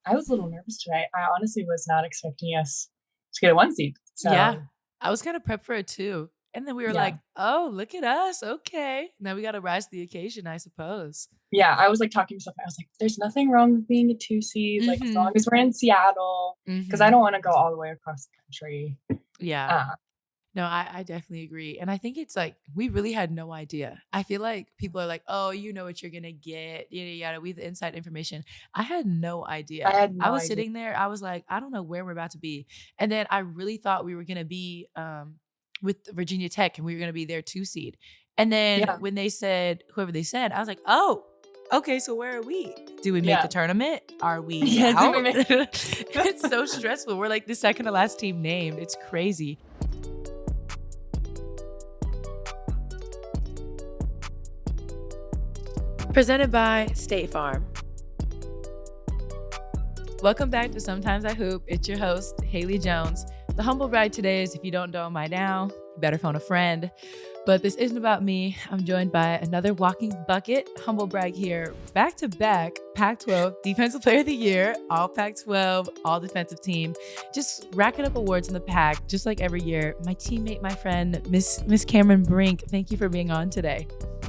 I was a little nervous today. I honestly was not expecting us to get a 1 seed. Yeah. So I was kind of prepped for it too. And then we were yeah. like, oh, look at us. Okay. Now we got to rise to the occasion, I suppose. Yeah. I was like talking to myself. I was like, there's nothing wrong with being a 2 seed. Like as Mm-hmm. long as we're in Seattle, because I Mm-hmm. don't want to go all the way across the country. Yeah. Uh, No, I definitely agree. And I think it's like we really had no idea. I feel like people are like, oh, you know what you're gonna get, yada yada. We have the inside information. I had no I idea. had I no was idea. sitting there, I was like, I don't know where we're about to be. And then I really thought we were gonna be with Virginia Tech and we were gonna be their 2 seed. And then Yeah. when they said whoever they said, I was like, oh, okay, so where are we? Do we make Yeah. the tournament? Are we Yeah. Did we out? make It's so stressful. We're like the second to last team named. It's crazy. Presented by State Farm. Welcome back to Sometimes I Hoop. It's your host, Haley Jones. The humble brag today is if you don't know by now, you better phone a friend. But this isn't about me. I'm joined by another walking bucket. Humble brag here. Back to back Pac-12 Defensive Player of the Year, all Pac-12, all defensive team. Just racking up awards in the pack, just like every year. My teammate, my friend, Miss Cameron Brink. Thank you for being on today.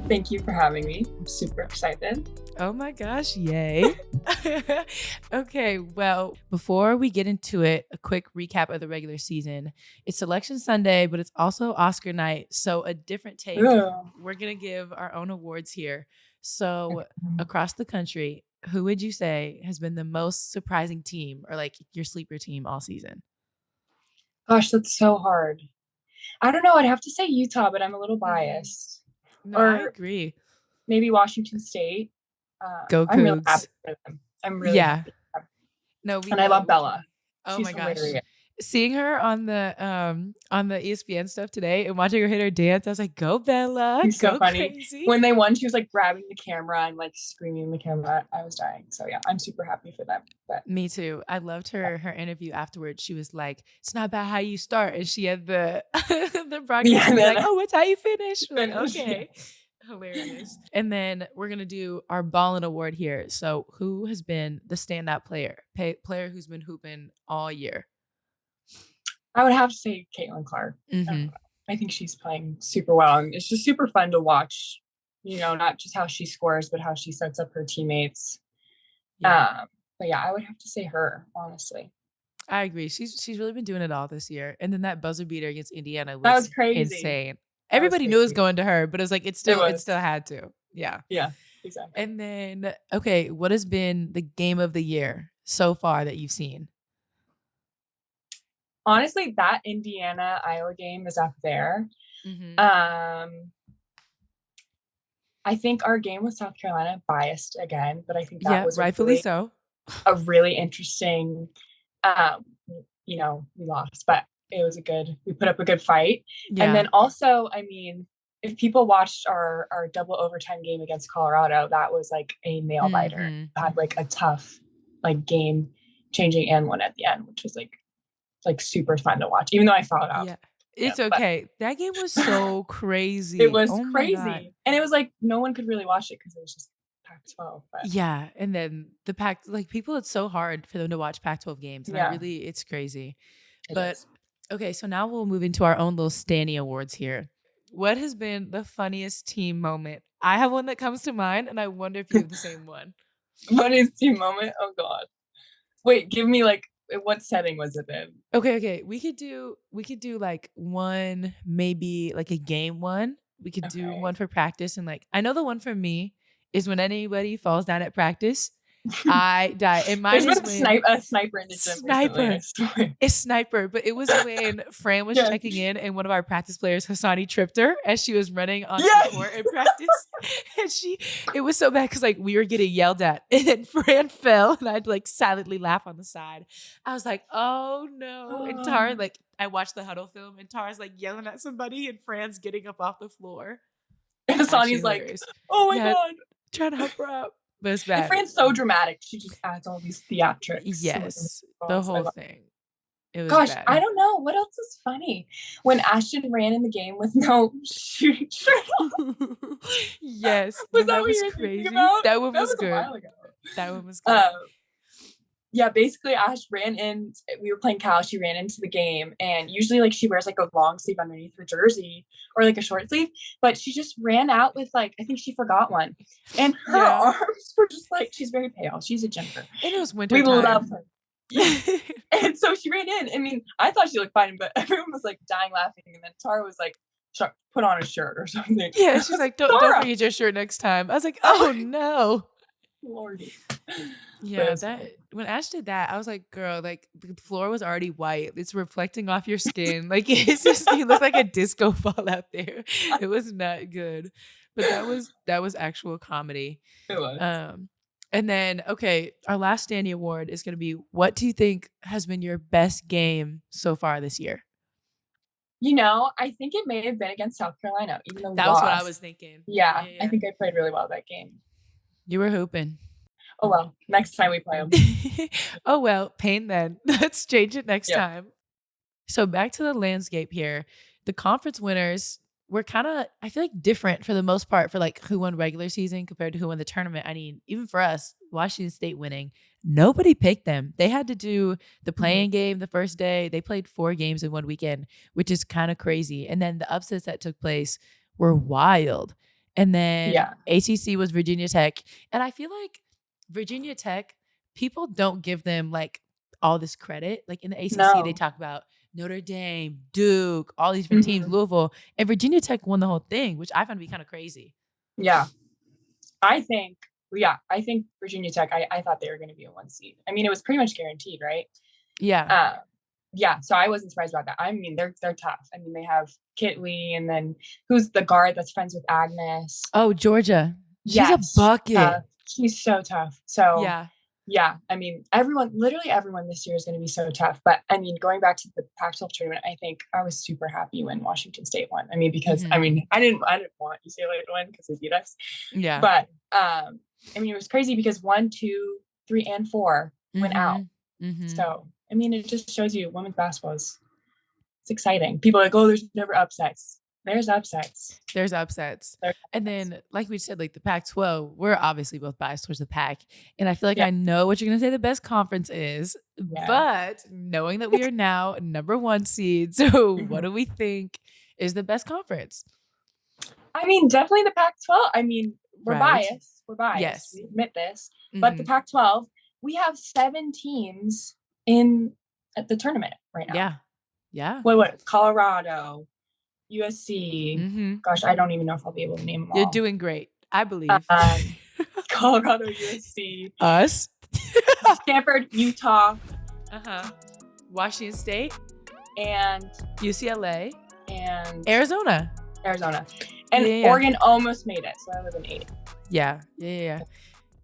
Thank you for having me. I'm super excited. Oh my gosh, yay. Okay, well, before we get into it, a quick recap of the regular season. It's Selection Sunday, but it's also Oscar night, so a different take. Ugh. We're going to give our own awards here. So, across the country, who would you say has been the most surprising team or like your sleeper team all season? Gosh, that's so hard. I don't know. I'd have to say Utah, but I'm a little Mhm. biased. No, I Or agree. maybe Washington State. Go I'm really happy Cougs. for them. I'm really Yeah. happy for them. No, we And I love love we Bella. Oh She's my gosh. hilarious. Seeing her on the ESPN stuff today and watching her hit her dance, I was like, go Bella, She's so go funny. crazy. When they won, she was like grabbing the camera and like screaming in the camera. I was dying. So yeah, I'm super happy for them. But Me too. I loved her interview afterwards. She was like, it's not about how you start. And she had the the broadcast be like, oh, it's how you finish. We're like, okay. Yeah. Hilarious. And then we're gonna do our Ballin' Award here. So who has been the standout player? Player who's been hooping all year? I would have to say Caitlin Clark. Mm-hmm. I think she's playing super well. And it's just super fun to watch, not just how she scores, but how she sets up her teammates. Yeah. But yeah, I would have to say her, honestly. I agree. She's really been doing it all this year. And then that buzzer beater against Indiana That was was crazy. insane. Everybody knew it was going to her, but it was like it still had to. Yeah. Yeah, exactly. And then okay, what has been the game of the year so far that you've seen? Honestly, that Indiana Iowa game is up there. Mm-hmm. I think our game with South Carolina biased again, but I think that was rightfully so. A really interesting. We lost, but it was we put up a good fight. Yeah. And then also, I mean, if people watched our double overtime game against Colorado, that was like a nail biter. Mm-hmm. Had like a tough like game changing and one at the end, which was like super fun to watch, even though I fouled out. Yeah. It's okay. That game was so crazy. It was crazy. And it was like no one could really watch it because it was just Pac-12. But. Yeah. And then the people, it's so hard for them to watch Pac-12 games. And it's crazy. Okay, so now we'll move into our own little Stanny Awards here. What has been the funniest team moment? I have one that comes to mind, and I wonder if you have the same one. Funniest team moment? Oh, God. Wait, give me like, what setting was it in? Okay. We could do like one, maybe like a game one. We could do one for practice. And like, I know the one for me is when anybody falls down at practice, I die. And mine is when a sniper in the gym. It's sniper, but it was when Fran was checking in and one of our practice players, Hassani, tripped her as she was running on the court in practice. And it was so bad because like we were getting yelled at and then Fran fell and I'd like silently laugh on the side. I was like, oh no. And Tara, like I watched the huddle film and Tara's like yelling at somebody and Fran's getting up off the floor. And Hassani's like, oh my God. Trying to help her up. But it's bad. And Fran's so dramatic. She just adds all these theatrics. Yes, the whole thing. It was bad. I don't know. What else is funny? When Ashton ran in the game with no shooting shirt on. Yes. Was that what you were thinking about? That one was good. A while ago. That one was good. yeah, basically Ash ran in. We were playing Cal. She ran into the game, and usually like she wears like a long sleeve underneath her jersey or like a short sleeve, but she just ran out with like, I think she forgot one, and her arms were just like, she's very pale. She's a ginger. And it was winter We time. love her. Yeah. And so she ran in. I mean, I thought she looked fine, but everyone was like dying laughing. And then Tara was like, put on a shirt or something. Yeah, she's like, don't forget your shirt next time. I was like, oh no. Lordy. Yeah, that when Ash did that, I was like, girl, like the floor was already white. It's reflecting off your skin. Like it's just you look like a disco ball out there. It was not good. But that was actual comedy. It was. And then, okay, our last Standy Award is going to be, what do you think has been your best game so far this year? You know, I think it may have been against South Carolina, even though that was what I was thinking. Yeah, I think I played really well that game. You were hooping. Oh, well, next time we play them. Oh, well, pain then. Let's change it next time. So back to the landscape here. The conference winners were kind of, I feel like, different for the most part for like who won regular season compared to who won the tournament. I mean, even for us, Washington State winning, nobody picked them. They had to do the playing game the first day. They played 4 games in one weekend, which is kind of crazy. And then the upsets that took place were wild. And then ACC was Virginia Tech. And I feel like Virginia Tech, people don't give them like all this credit. Like in the ACC, they talk about Notre Dame, Duke, all these different teams, Louisville, and Virginia Tech won the whole thing, which I found to be kind of crazy. Yeah. I think Virginia Tech, I thought they were going to be a 1 seed. I mean, it was pretty much guaranteed, right? Yeah. Yeah. So I wasn't surprised about that. I mean, they're tough. I mean, they have Kitley, and then who's the guard that's friends with Agnes? Oh, Georgia. She's a bucket. She's so tough. So yeah, I mean, literally everyone this year is going to be so tough. But I mean, going back to the Pac12 tournament, I think I was super happy when Washington State won. I mean, because I mean, I didn't want UCLA to win because they beat us. Yeah. But I mean, it was crazy because 1, 2, 3, and 4 went out. So I mean, it just shows you women's basketball it's exciting. People are like, oh, there's never upsets. There's upsets. And then, like we said, like the Pac-12, we're obviously both biased towards the Pac. And I feel like I know what you're going to say the best conference is. But knowing that we are now number 1 seed, so what do we think is the best conference? I mean, definitely the Pac-12. I mean, we're biased. We're biased. Yes. We admit this. But the Pac-12, we have 7 teams at the tournament right now. Yeah. What? Colorado, USC. Gosh, I don't even know if I'll be able to name them all. You're doing great. I believe. Colorado, USC. Us. Stanford, Utah. Washington State. And UCLA. And Arizona. And Oregon almost made it, so that was an 8. Yeah.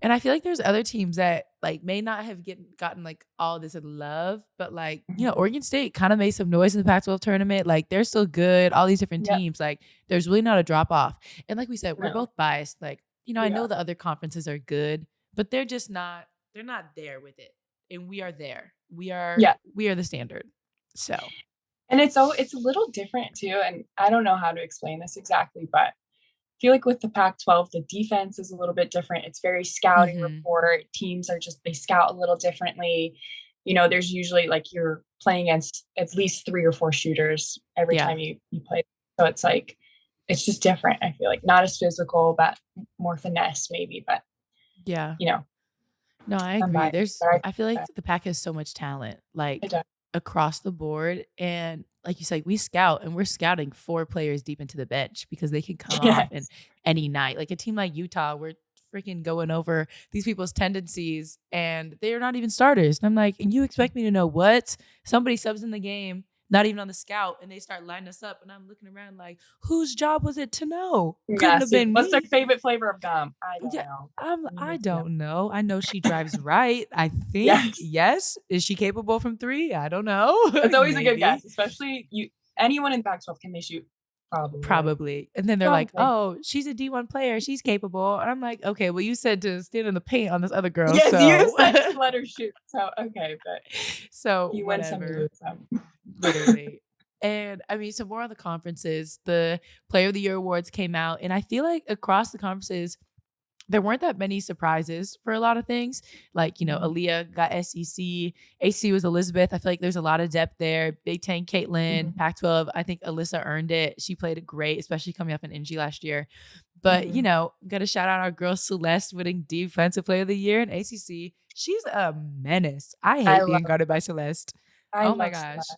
And I feel like there's other teams that like may not have gotten like all this love, but like, you know, Oregon State kind of made some noise in the Pac-12 tournament. Like they're still good. All these different teams, like there's really not a drop off. And like we said, we're both biased. Like, you know, I know the other conferences are good, but they're just not, they're not there with it. And we are there. We are the standard. So. And it's a little different too. And I don't know how to explain this exactly, but I feel like with the Pac-12, the defense is a little bit different. It's very scouting report. Teams are they scout a little differently. You know, there's usually like you're playing against at least 3 or 4 shooters every time you play. So it's like, it's just different. I feel like not as physical, but more finesse maybe. But you know. No, I agree. I feel like the Pac has so much talent, like across the board. And like you said, we scout and we're scouting 4 players deep into the bench because they can come off in any night. Like a team like Utah, we're freaking going over these people's tendencies and they're not even starters. And I'm like, and you expect me to know what? Somebody subs in the game, not even on the scout, and they start lining us up. And I'm looking around like, whose job was it to know? Couldn't have been What's their favorite flavor of gum? I don't know. I don't know. I know she drives right. I think. Yes. Is she capable from 3? I don't know. It's always a good guess, especially anyone in the Pac-12 can they shoot? Probably. And then they're like, oh, she's a D1 player. She's capable. And I'm like, okay, well, you said to stand in the paint on this other girl. Yes, so. you said to let her shoot. So, okay. But so you win some, you lose some. Literally. And I mean, some more on the conferences. The Player of the Year awards came out. And I feel like across the conferences, there weren't that many surprises for a lot of things. Like, Aaliyah got SEC. AC was Elizabeth. I feel like there's a lot of depth there. Big Ten, Caitlin. Pac-12, I think Alyssa earned it. She played it great, especially coming off an NG last year. But, got to shout out our girl Celeste winning Defensive Player of the Year in ACC. She's a menace. I hate being guarded by Celeste. I Oh my love gosh. Celeste.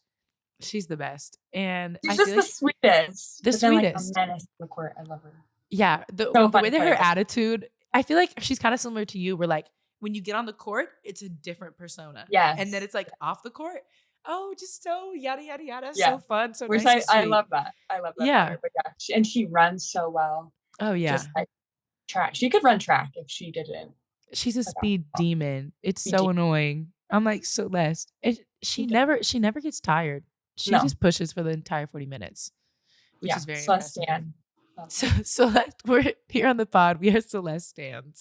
She's the best. And she's I just feel the sweetest. The sweetest. Then, a menace on the court. I love her. Yeah. The way that her attitude, I feel like she's kind of similar to you, where like when you get on the court, it's a different persona. Yes. And then it's like off the court, just so yada, yada, yada. Yeah. So fun. So nice. I love that. I love that. Yeah. But yeah. And she runs so well. Oh, yeah. Just like track. She could run track if she didn't. She's a speed demon. It's so annoying. I'm like, Celeste. She never gets tired. She just pushes for the entire 40 minutes, which is very impressive. So we're here on the pod. We are Celeste stands.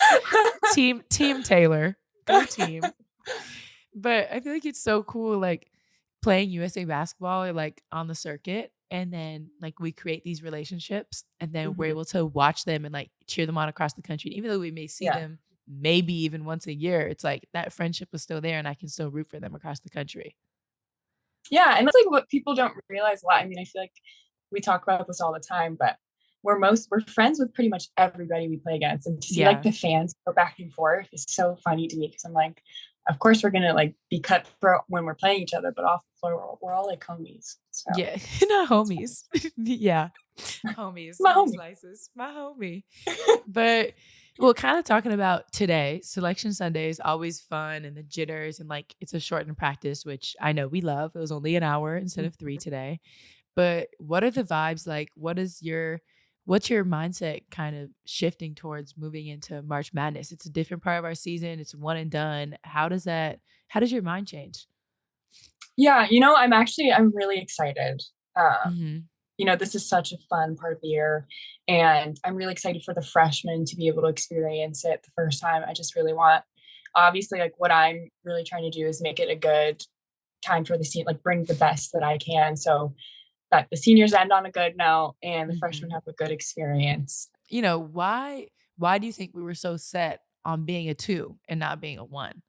Team Taylor. Go team. But I feel like it's so cool, like playing USA basketball or like on the circuit. And then like we create these relationships and then we're able to watch them and like cheer them on across the country. Even though we may see them maybe even once a year, it's like that friendship was still there and I can still root for them across the country. Yeah. And that's like what people don't realize a lot. I mean, I feel like we talk about this all the time, but we're friends with pretty much everybody we play against. And to see like the fans go back and forth is so funny to me because I'm like, of course we're going to like be cutthroat when we're playing each other, but off the floor, we're all like homies. So. Yeah. Not homies. Yeah. Homies. My homie. Slices. My homie. But well, kind of talking about today, Selection Sunday is always fun and the jitters and like it's a shortened practice, which I know we love. It was only an hour instead of 3 today. But what are the vibes like? What's your mindset kind of shifting towards moving into March Madness? It's a different part of our season. It's one and done. How does your mind change? Yeah, I'm really excited. This is such a fun part of the year and I'm really excited for the freshmen to be able to experience it the first time. I just really want, obviously, like what I'm really trying to do is make it a good time for the scene, like bring the best that I can. So that the seniors end on a good note and the freshmen have a good experience. Why do you think we were so set on being a 2 and not being a 1?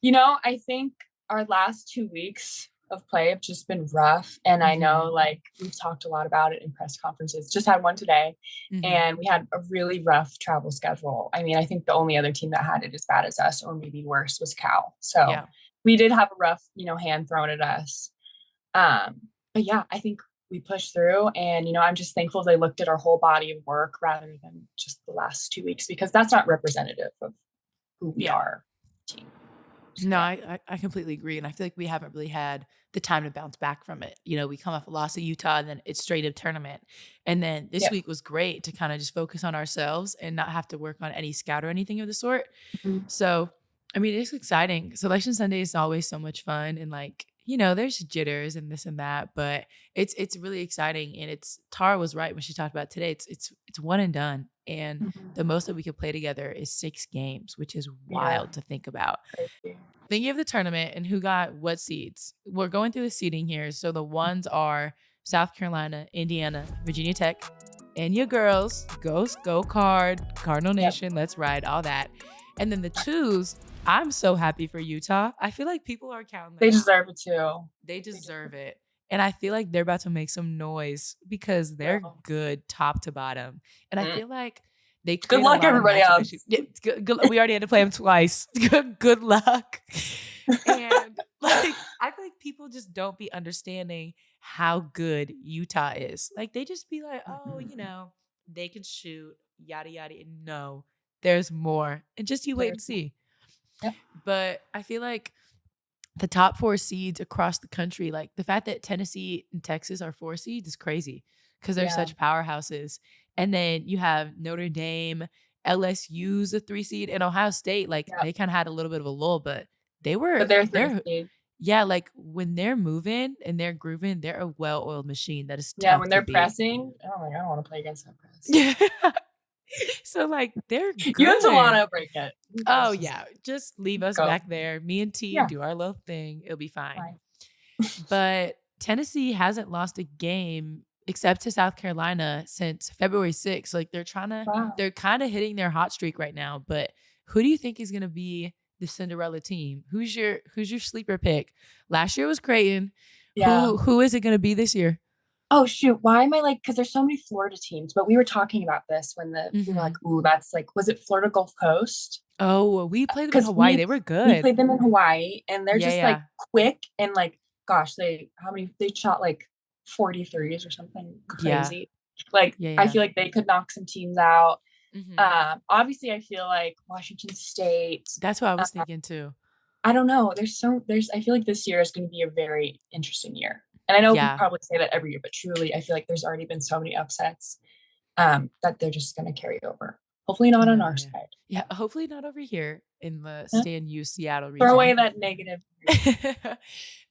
I think our last 2 weeks of play have just been rough. And I know like we've talked a lot about it in press conferences, just had one today and we had a really rough travel schedule. I mean, I think the only other team that had it as bad as us or maybe worse was Cal. So we did have a rough, hand thrown at us. But yeah, I think we pushed through and, I'm just thankful they looked at our whole body of work rather than just the last 2 weeks, because that's not representative of who we are team. No, I completely agree. And I feel like we haven't really had the time to bounce back from it. We come off a loss to Utah and then it's straight up tournament. And then this week was great to kind of just focus on ourselves and not have to work on any scout or anything of the sort. So, I mean, it's exciting. Selection Sunday is always so much fun. And like, there's jitters and this and that, but it's really exciting. And Tara was right when she talked about today. It's one and done. And the most that we could play together is 6 games, which is wild to think about. Thinking of the tournament and who got what seeds. We're going through the seeding here. So the ones are South Carolina, Indiana, Virginia Tech, and your girls, go Cardinal Nation, let's ride, all that. And then the 2s, I'm so happy for Utah. I feel like people are counting them. They deserve it too. They deserve it. And I feel like they're about to make some noise because they're good top to bottom. And I feel like they good luck, everybody else. Yeah, good, we already had to play them twice. Good luck. And like, I feel like people just don't be understanding how good Utah is. Like they just be like, oh, they can shoot, yada, yada. And no, there's more. And just you wait and see. Yep. But I feel like the top 4 seeds across the country, like the fact that Tennessee and Texas are 4 seeds is crazy because they're such powerhouses. And then you have Notre Dame, LSU's a 3 seed, and Ohio State. Like they kind of had a little bit of a lull, but they're 3 seed. Yeah, like when they're moving and they're grooving, they're a well-oiled machine that is tough when they're pressing. Oh my God, I don't want to play against that press. Yeah. So like they're good. You and Solano break it. Oh yeah, just leave us back there. Me and T do our little thing. It'll be fine. But Tennessee hasn't lost a game except to South Carolina since February 6th. Like Wow. they're kind of hitting their hot streak right now. But who do you think is going to be the Cinderella team? Who's your sleeper pick? Last year was Creighton. Yeah. Who is it going to be this year? Oh shoot, why am I like, because there's so many Florida teams, but we were talking about this when we were like, Mhm. ooh, that's like, was it Florida Gulf Coast? Oh, we played them in Because Hawaii. we They were we good. played them in Hawaii, and they're Yeah, just like yeah. quick and like, gosh, they shot like 43s or something Yeah. crazy. Like Yeah, I yeah. feel like they could knock some teams out. Mhm. Obviously I feel like Washington State. That's what I uh, was thinking too. I don't know. There's I feel like this year is going to be a very interesting year. And I know we Yeah. probably say that every year, but truly I feel like there's already been so many upsets that they're just going to carry over. Hopefully not on No, our yeah. side. Yeah, hopefully not over here in the Yeah. Stan U Seattle Throw away region. that negative.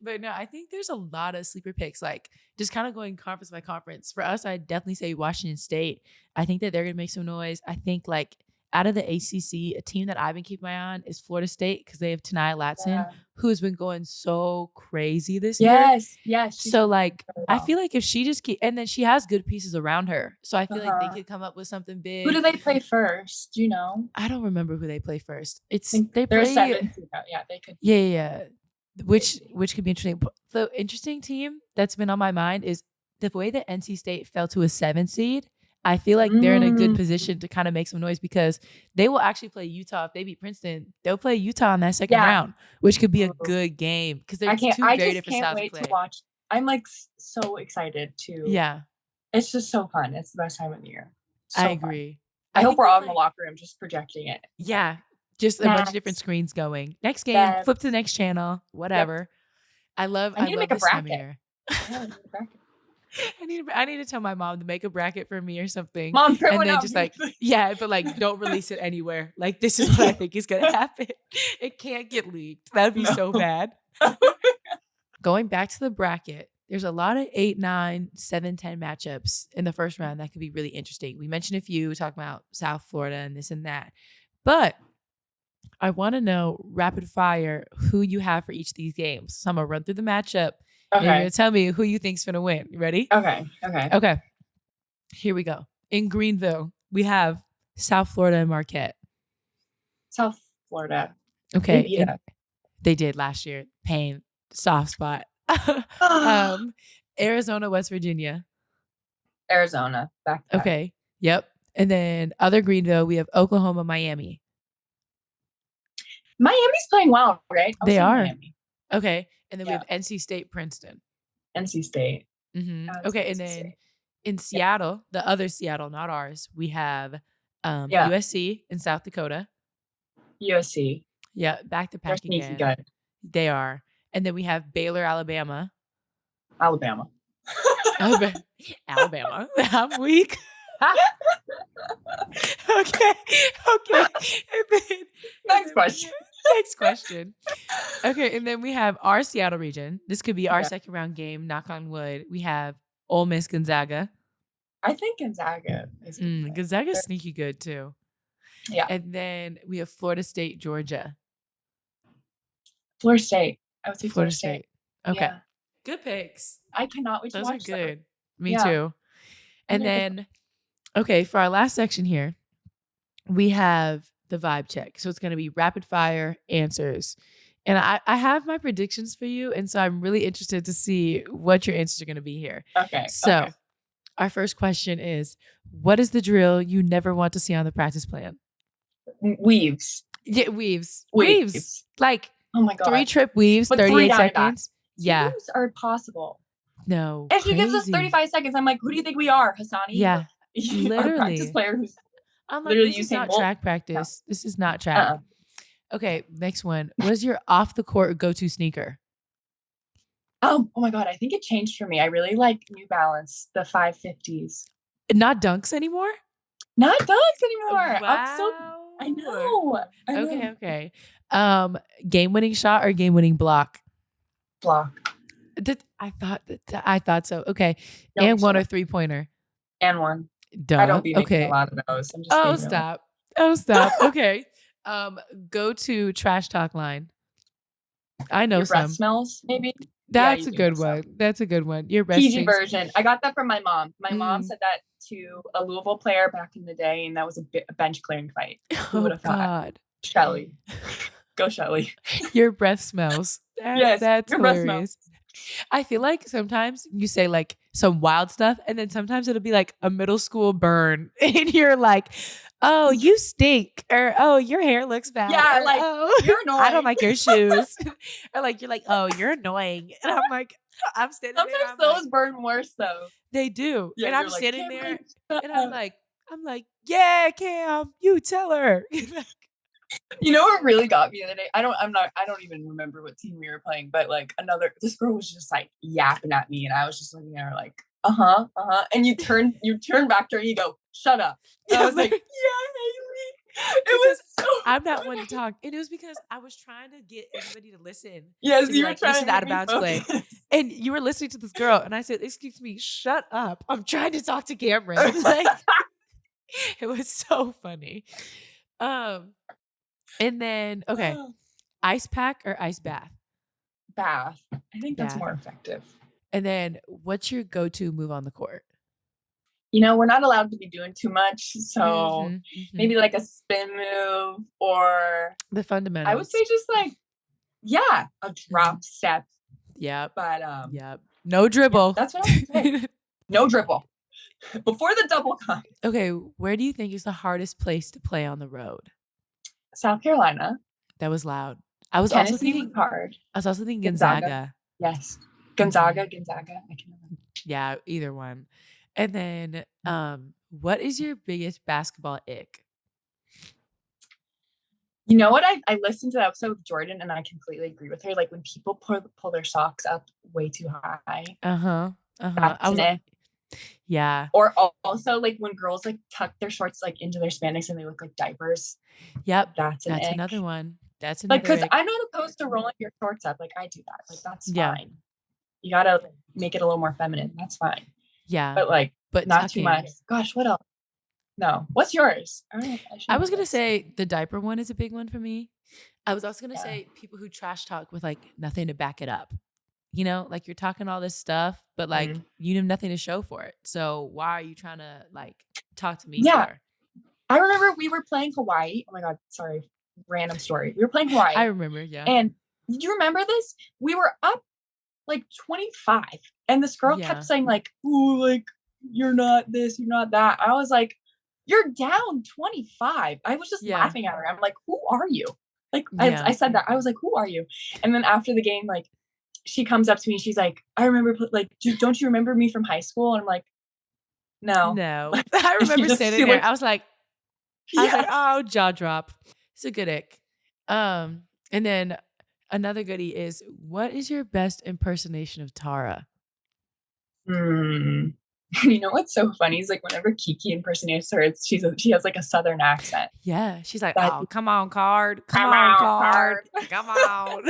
But no, I think there's a lot of sleeper picks. Like just kind of going conference by conference. For us, I'd definitely say Washington State. I think that they're gonna make some noise. I think like out of the ACC, a team that I've been keeping my eye on is Florida State because they have Tanai Latson, Yeah. who's been going so crazy this year. Yes, she's So been doing like really I well. feel like if she just keep and then she has good pieces around her. So I feel like they Uh-huh. could come up with something Who do big. they play first? Do you know? I don't remember who they play first. I think They they're a play 7 seed now. Yeah, they could yeah, be yeah, yeah. Which crazy. which could be interesting. The interesting team that's been on my mind is the way that NC State fell to a 7 seed. I feel like they're in a good Mm, position to kind of make some noise because they will actually play Utah. If they beat Princeton, they'll play Utah in that second yeah. round, which could be a Ooh. good game because there's two I very just different can't styles of wait to play. watch. I'm like so excited to. Yeah, It's just so fun. It's the best time of the year. I So fun. agree. I I hope think we're that all in the like locker room just projecting it. yeah, just a bunch of different Next. screens going. Next game, Then, flip to the next channel, yep. whatever. I love I I need to love make a this time of bracket. year. Yeah, I need a bracket. I need to tell my mom to make a bracket for me or something. Mom, print And one then out. just like, yeah, but like don't release it anywhere. Like this is what I think is gonna happen. It can't get leaked. That'd be so No. bad. Going back to the bracket, there's a lot of 8, 9, 7, 10 matchups in the first round that could be really interesting. We mentioned a few, talking about South Florida and this and that. But I want to know rapid fire who you have for each of these games. So I'm gonna run through the matchup and you're Okay. gonna tell me who you think's gonna win. You ready? Okay. Okay. Here we go. In Greenville, we have South Florida and Marquette. South Florida. They Okay. beat And us. they did last year. Pain. Soft spot. Arizona, West Virginia. Arizona. Back to back. Okay. Yep. And then other Greenville, we have Oklahoma, Miami. Miami's playing well, right? I'll They say are. Miami. Okay. And then we Yeah. have NC State, Princeton. NC State. Okay. And then in Seattle, the other Seattle, not ours, we have Yeah. USC in South Dakota. USC. Yeah. Back to They're pack sneaky again. good. They are. And then we have Baylor, Alabama. Alabama. Alabama. I'm weak. Okay. And then, Next question. Next question. Okay, and then we have our Seattle region. This could be our second round game. Knock on wood. We have Ole Miss, Gonzaga. I think Gonzaga is Gonzaga's sneaky good too. Yeah. And then we have Florida State, Georgia. Florida State. I would say Florida State. Okay. Yeah. Good picks. I cannot wait to Those are watch good. them. Me Yeah. too. And Yeah. then, okay, for our last section here, we have the vibe check. So it's going to be rapid fire answers. And I have my predictions for you. And so I'm really interested to see what your answers are going to be here. Okay. So our first question is, what is the drill you never want to see on the practice plan? Weaves. Yeah, weaves. Like oh my God. 3-trip weaves, But 38 seconds. Yeah. Weaves are possible. No. If she gives us 35 seconds, I'm like, who do you think we are, Hassani? Yeah. Our practice player who's I'm like, literally this is using not track practice. No. This is not track. Okay, next one. What is your off the court go-to sneaker? Oh my God. I think it changed for me. I really like New Balance, the 550s. Not Dunks anymore? Not Dunks anymore. Wow. I know. Okay. Game-winning shot or game-winning block? Block. I thought so. Okay. No, and one or 3-pointer? And one. Duh. I don't be making a lot of those. I'm just stop. Okay. Go to trash talk line. I know your some. breath smells, maybe. Yeah, That's you a do good mix up. one. That's a good one. Your best PG things. version. I got that from my mom. My mom Mm. said that to a Louisville player back in the day, and that was a bench clearing fight. Who would Oh have thought? God. Shelly. Go Shelly. Your breath smells. Yes, That's your breath smells. hilarious. I feel like sometimes you say like some wild stuff, and then sometimes it'll be like a middle school burn, and you're like, "Oh, you stink," or "Oh, your hair looks bad," Yeah, or like, "Oh, you're I don't annoying. like your shoes," or like you're like, "Oh, you're annoying," and I'm like, I'm standing there, Sometimes I'm like, those burn worse though. they do, Yeah, and I'm you're like, sitting Cameron, there, shut and up. I'm like, "Yeah, Cam, you tell her." You know what really got me the other day? I don't even remember what team we were playing, but like this girl was just like yapping at me, and I was just looking at her like, and you turn back to her and you go, shut up. And I was like, yeah, Haley. It was so I'm not funny. one to talk. And it was because I was trying to get everybody to listen. Yes, to be you were like, trying listen to to out make of me bounds play. focus. And you were listening to this girl, and I said, excuse me, shut up. I'm trying to talk to Cameron. Like, it was so funny. And then, okay, ice pack or ice bath? Bath. I think that's Bath. more effective. And then what's your go-to move on the court? You know, we're not allowed to be doing too much. So maybe like a spin move, or the fundamentals. I would say just like, yeah, a drop step. Yep. But yep. No dribble. Yeah, that's what I would say. No dribble. Before the double comes. Okay, where do you think is the hardest place to play on the road? South Carolina. That was loud. I was Tennessee also thinking was hard. I was also thinking Gonzaga. Yes. Gonzaga. I can remember. Yeah, either one. And then what is your biggest basketball ick? You know what? I listened to that episode with Jordan, and I completely agree with her. Like when people pull their socks up way too high. That's an ick. Yeah. Or also like when girls like tuck their shorts like into their spandex and they look like diapers. Yep. That's ick. Another one. That's another like, because I'm not opposed to rolling your shorts up. Like I do that. Like that's fine. You gotta make it a little more feminine. That's fine. Yeah. But not tucking. Too much. Gosh, what else? No. What's yours? I was gonna say the diaper one is a big one for me. I was also gonna say people who trash talk with like nothing to back it up. You know, like you're talking all this stuff, but like you have nothing to show for it. So why are you trying to like talk to me? For? I remember we were playing Hawaii. Oh my God, sorry. Random story. We were playing Hawaii. I remember, yeah. And did you remember this? We were up like 25, and this girl kept saying like, "Ooh, like you're not this, you're not that." I was like, "You're down 25." I was just laughing at her. I'm like, "Who are you?" Like I said that. I was like, "Who are you?" And then after the game, like she comes up to me. She's like, "I remember, like, don't you remember me from high school?" And I'm like, "No." I remember standing there. I was like, "Oh, jaw drop." It's a good ick. And then another goodie is, what is your best impersonation of Tara? You know what's so funny is like whenever Kiki impersonates her, she has like a southern accent. Yeah, she's like, "Oh, come on, card, come on, card, come on,"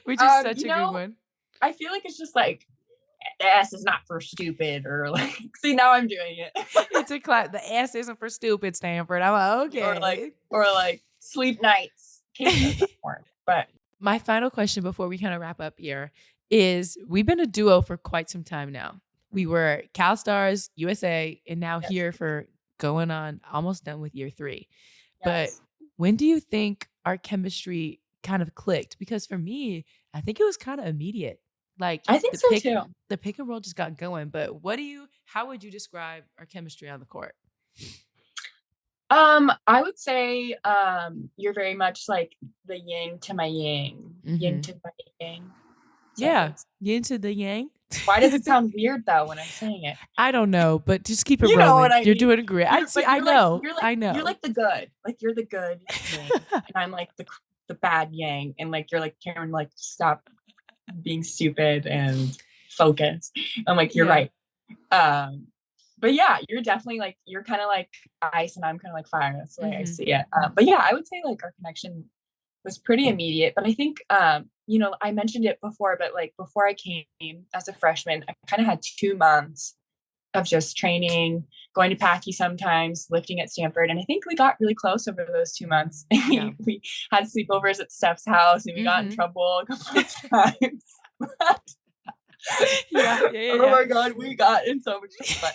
which is such a good one. I feel like it's just like, the S is not for stupid, or like, see, now I'm doing it. It's a class. The S isn't for stupid, Stanford. I'm like, okay. Or like sleep nights. But my final question before we kind of wrap up here is, we've been a duo for quite some time now. We were Cal Stars, USA, and now here for going on almost done with year 3. But when do you think our chemistry kind of clicked? Because for me, I think it was kind of immediate. Like I think so too. The pick and roll just got going. But how would you describe our chemistry on the court? I would say you're very much like the yin to my yang. Yin to my yang. Yeah. Yin to the yang. Why does it sound weird though when I'm saying it? I don't know, but just keep it rolling. Know what you're doing great. I know. I know. You're like the good. Like you're the good yang, and I'm like the bad yang. And like you're like, Karen, like stop being stupid and focus. I'm like, you're right. But yeah, you're definitely like, you're kind of like ice and I'm kind of like fire. That's the way I see it. But yeah, I would say like our connection was pretty immediate. But I think you know, I mentioned it before, but like before I came as a freshman, I kind of had 2 months of just training, going to Packy sometimes, lifting at Stanford. And I think we got really close over those 2 months. Yeah. We had sleepovers at Steph's house and we got in trouble a couple of times. Oh my God, we got in so much fun.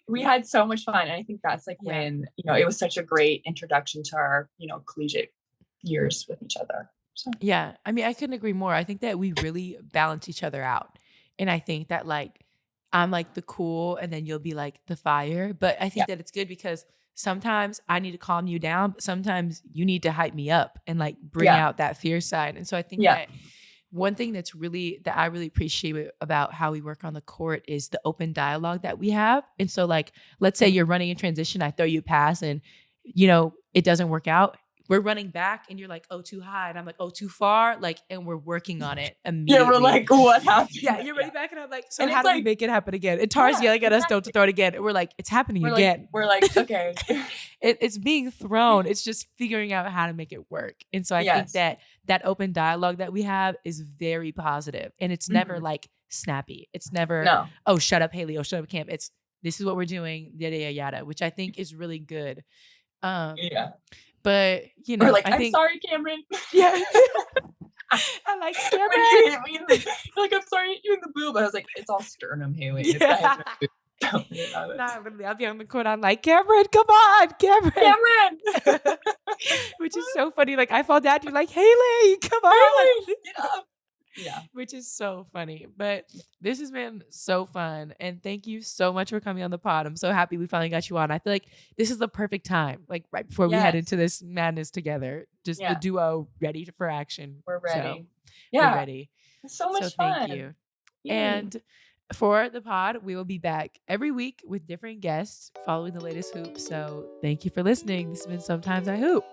We had so much fun. And I think that's like when, it was such a great introduction to our, collegiate years with each other. So. Yeah. I mean, I couldn't agree more. I think that we really balance each other out. And I think that like, I'm like the cool and then you'll be like the fire. But I think that it's good because sometimes I need to calm you down, but sometimes you need to hype me up and like bring out that fierce side. And so I think that one thing that I really appreciate about how we work on the court is the open dialogue that we have. And so like, let's say you're running in transition, I throw you a pass and, it doesn't work out. We're running back and you're like, oh, too high. And I'm like, oh, too far. Like, and we're working on it immediately. Yeah, we're like, what happened? Yeah, you're running back. And I'm like, so how do we make it happen again? And Tara's yelling at us, don't to throw it again. And we're like, it's happening again. We're like, okay. It's being thrown. It's just figuring out how to make it work. And so I think that open dialogue that we have is very positive. And it's never like snappy. It's never, oh, shut up, Haley. Oh, shut up, Cam. It's, this is what we're doing, yada, yada, yada, which I think is really good. But, we're like, I'm sorry, Cameron. Yeah. I like Cameron. You hit me like, I'm sorry, you in the boob. I was like, it's all sternum, Haley. Yeah. Literally, I'll be on the court. I'm like, Cameron, come on, Cameron. Which is so funny. Like, I fall down. You're like, Haley, come on. Haley, get up. Yeah. Which is so funny. But this has been so fun. And thank you so much for coming on the pod. I'm so happy we finally got you on. I feel like this is the perfect time, like right before we head into this madness together. Just the duo ready for action. We're ready. So, we're ready. It's so much fun. Thank you. Yay. And for the pod, we will be back every week with different guests following the latest hoop. So thank you for listening. This has been Sometimes I Hoop.